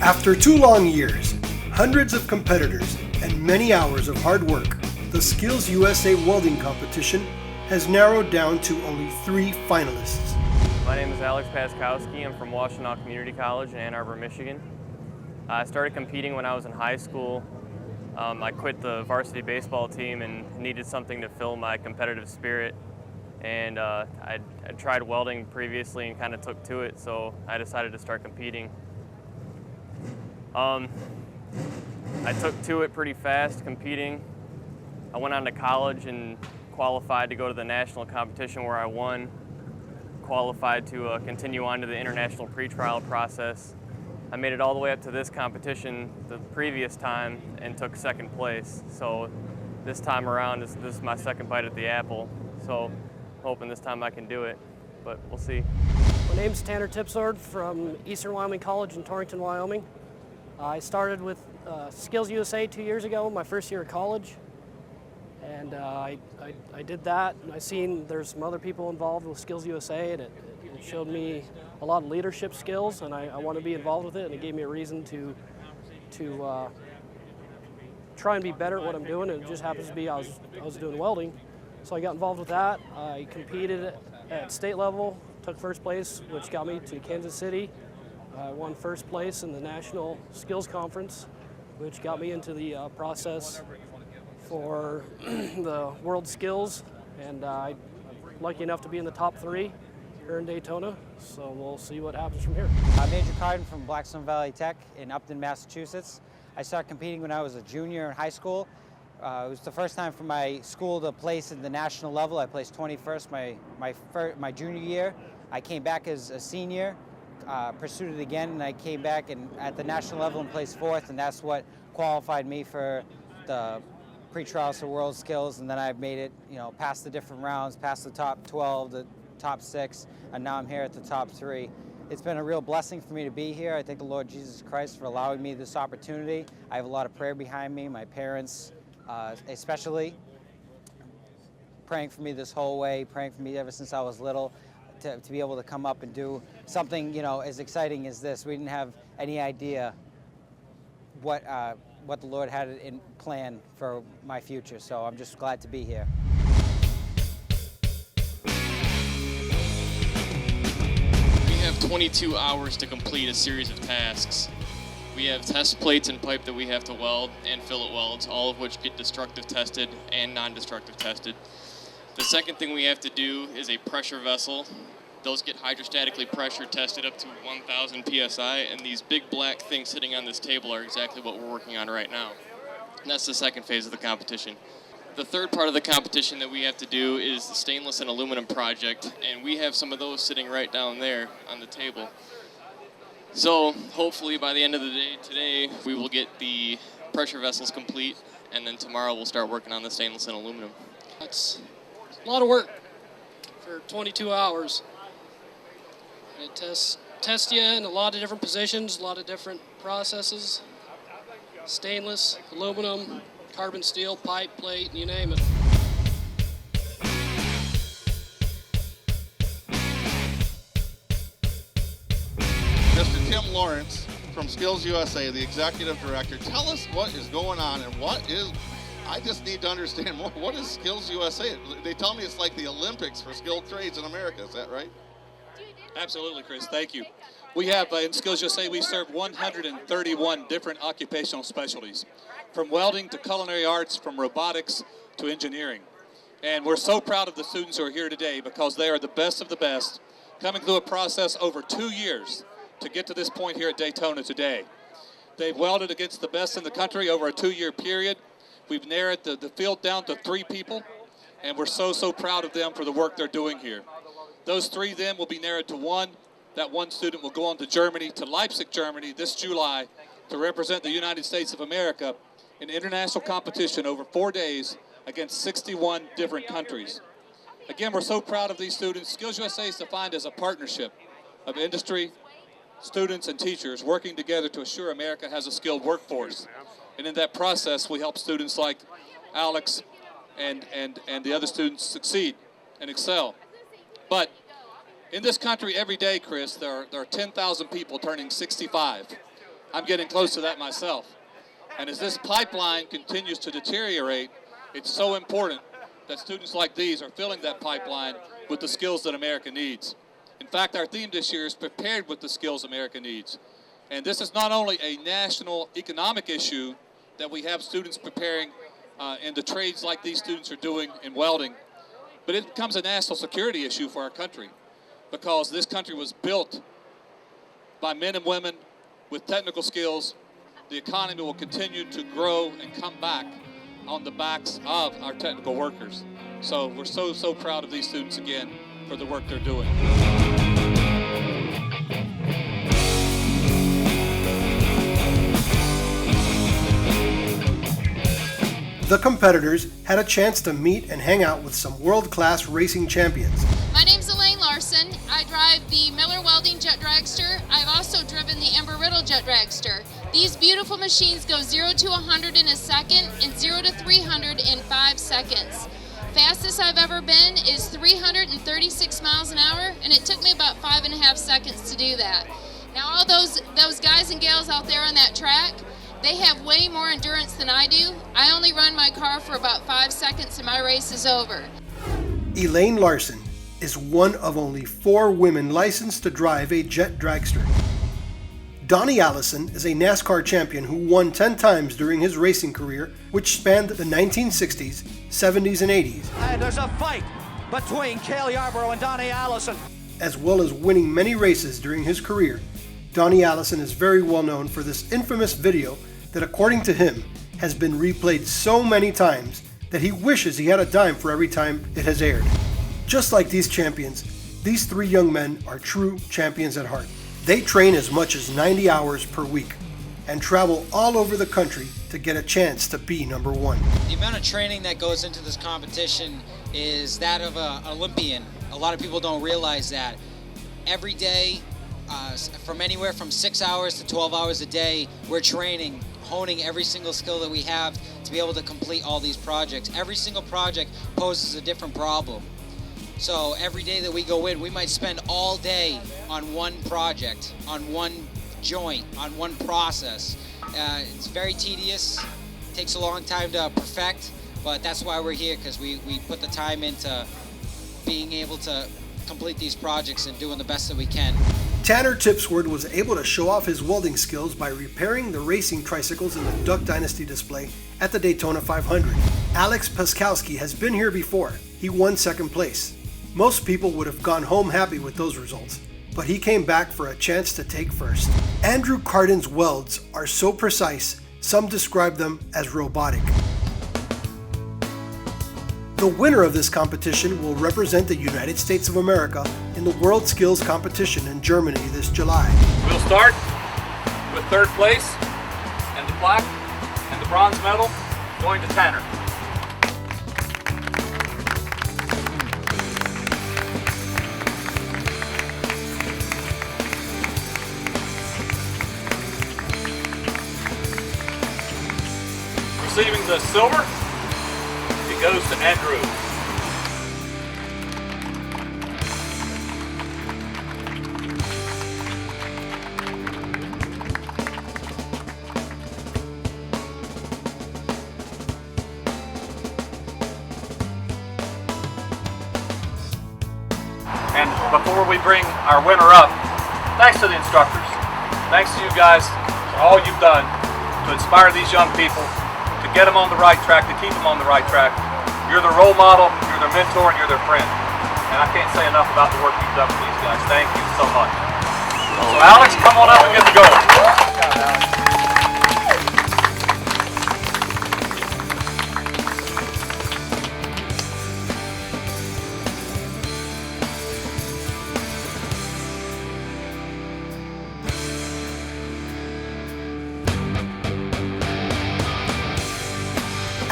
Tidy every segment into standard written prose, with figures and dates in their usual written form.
After 2 long years, hundreds of competitors, and many hours of hard work, the Skills USA Welding Competition has narrowed down to only 3 finalists. My name is Alex Paskowski. I'm from Washtenaw Community College in Ann Arbor, Michigan. I started competing when I was in high school. I quit the varsity baseball team and needed something to fill my competitive spirit. And I tried welding previously and kind of took to it, so I decided to start competing. I took to it pretty fast competing. I went on to college and qualified to go to the national competition where I won. Qualified to continue on to the international pretrial process. I made it all the way up to this competition the previous time and took second place. So this time around, this is my second bite at the apple. So hoping this time I can do it, but we'll see. My name's Tanner Tipsword from Eastern Wyoming College in Torrington, Wyoming. I started with Skills USA 2 years ago, my first year of college. And I did that, and I seen there's some other people involved with Skills USA, and it showed me a lot of leadership skills, and I want to be involved with it, and it gave me a reason to try and be better at what I'm doing. And it just happens to be I was doing welding, so I got involved with that. I competed at state level, took first place, which got me to Kansas City. I won first place in the National Skills Conference, which got me into the process for the World Skills, and I'm lucky enough to be in the top 3 here in Daytona, so we'll see what happens from here. I'm Major Carden from Blackstone Valley Tech in Upton, Massachusetts. I started competing when I was a junior in high school. It was the first time for my school to place in the national level. I placed 21st my junior year. I came back as a senior, pursued it again, and I came back and at the national level and placed 4th, and that's what qualified me for the pre-trials for World Skills. And then I've made it, past the different rounds, past the top 12, the top 6, and now I'm here at the top 3. It's been a real blessing for me to be here. I thank the Lord Jesus Christ for allowing me this opportunity. I have a lot of prayer behind me, my parents especially, praying for me this whole way, praying for me ever since I was little, to be able to come up and do something, as exciting as this. We didn't have any idea what the Lord had in plan for my future, so I'm just glad to be here. We have 22 hours to complete a series of tasks. We have test plates and pipe that we have to weld and fillet welds, all of which get destructive tested and non-destructive tested. The second thing we have to do is a pressure vessel. Those get hydrostatically pressure tested up to 1,000 psi, and these big black things sitting on this table are exactly what we're working on right now. And that's the second phase of the competition. The third part of the competition that we have to do is the stainless and aluminum project, and we have some of those sitting right down there on the table. So hopefully by the end of the day today, we will get the pressure vessels complete, and then tomorrow we'll start working on the stainless and aluminum. That's a lot of work for 22 hours. It tests you in a lot of different positions, a lot of different processes. Stainless, aluminum, carbon steel, pipe, plate, you name it. Mr. Tim Lawrence from Skills USA, the executive director, tell us what is going on and I just need to understand, what is Skills USA? They tell me it's like the Olympics for skilled trades in America, is that right? Absolutely, Chris, thank you. We have, in Skills USA, we serve 131 different occupational specialties, from welding to culinary arts, from robotics to engineering. And we're so proud of the students who are here today because they are the best of the best, coming through a process over 2 years to get to this point here at Daytona today. They've welded against the best in the country over a 2-year period. We've narrowed the field down to 3 people, and we're so proud of them for the work they're doing here. Those 3 then will be narrowed to 1. That 1 student will go on to Germany, to Leipzig, Germany, this July, to represent the United States of America in international competition over 4 days against 61 different countries. Again, we're so proud of these students. Skills USA is defined as a partnership of industry, students, and teachers working together to assure America has a skilled workforce. And in that process, we help students like Alex and the other students succeed and excel. But in this country every day, Chris, there are 10,000 people turning 65. I'm getting close to that myself. And as this pipeline continues to deteriorate, it's so important that students like these are filling that pipeline with the skills that America needs. In fact, our theme this year is prepared with the skills America needs. And this is not only a national economic issue that we have students preparing in the trades like these students are doing in welding, but it becomes a national security issue for our country, because this country was built by men and women with technical skills. The economy will continue to grow and come back on the backs of our technical workers. So we're so proud of these students again for the work they're doing. The competitors had a chance to meet and hang out with some world-class racing champions. My name's Elaine Larson. I drive the Miller Welding Jet Dragster. I've also driven the Embry-Riddle Jet Dragster. These beautiful machines go 0 to 100 in a second and 0 to 300 in 5 seconds. Fastest I've ever been is 336 miles an hour, and it took me about 5.5 seconds to do that. Now all those guys and gals out there on that track, they have way more endurance than I do. I only run my car for about 5 seconds and my race is over. Elaine Larson is one of only 4 women licensed to drive a jet dragster. Donnie Allison is a NASCAR champion who won 10 times during his racing career, which spanned the 1960s, 70s, and 80s. And there's a fight between Cale Yarborough and Donnie Allison. As well as winning many races during his career, Donnie Allison is very well known for this infamous video that, according to him, has been replayed so many times that he wishes he had a dime for every time it has aired. Just like these champions, these 3 young men are true champions at heart. They train as much as 90 hours per week and travel all over the country to get a chance to be number 1. The amount of training that goes into this competition is that of an Olympian. A lot of people don't realize that. Every day, from anywhere from 6 hours to 12 hours a day, we're training, honing every single skill that we have to be able to complete all these projects. Every single project poses a different problem. So every day that we go in, we might spend all day on one project, on one joint, on one process. It's very tedious, takes a long time to perfect, but that's why we're here, because we put the time into being able to complete these projects and doing the best that we can. Tanner Tipsword was able to show off his welding skills by repairing the racing tricycles in the Duck Dynasty display at the Daytona 500. Alex Paskowski has been here before. He won 2nd place. Most people would have gone home happy with those results, but he came back for a chance to take 1st. Andrew Cardin's welds are so precise, some describe them as robotic. The winner of this competition will represent the United States of America in the World Skills Competition in Germany this July. We'll start with 3rd place and the plaque and the bronze medal going to Tanner. Receiving the silver, it goes to Andrew. And before we bring our winner up, thanks to the instructors, thanks to you guys for all you've done to inspire these young people, to get them on the right track, to keep them on the right track. You're their role model, you're their mentor, and you're their friend. And I can't say enough about the work you've done for these guys. Thank you so much. So Alex, come on up and get the goal.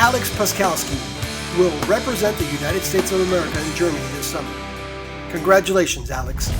Alex Paskowski will represent the United States of America in Germany this summer. Congratulations, Alex.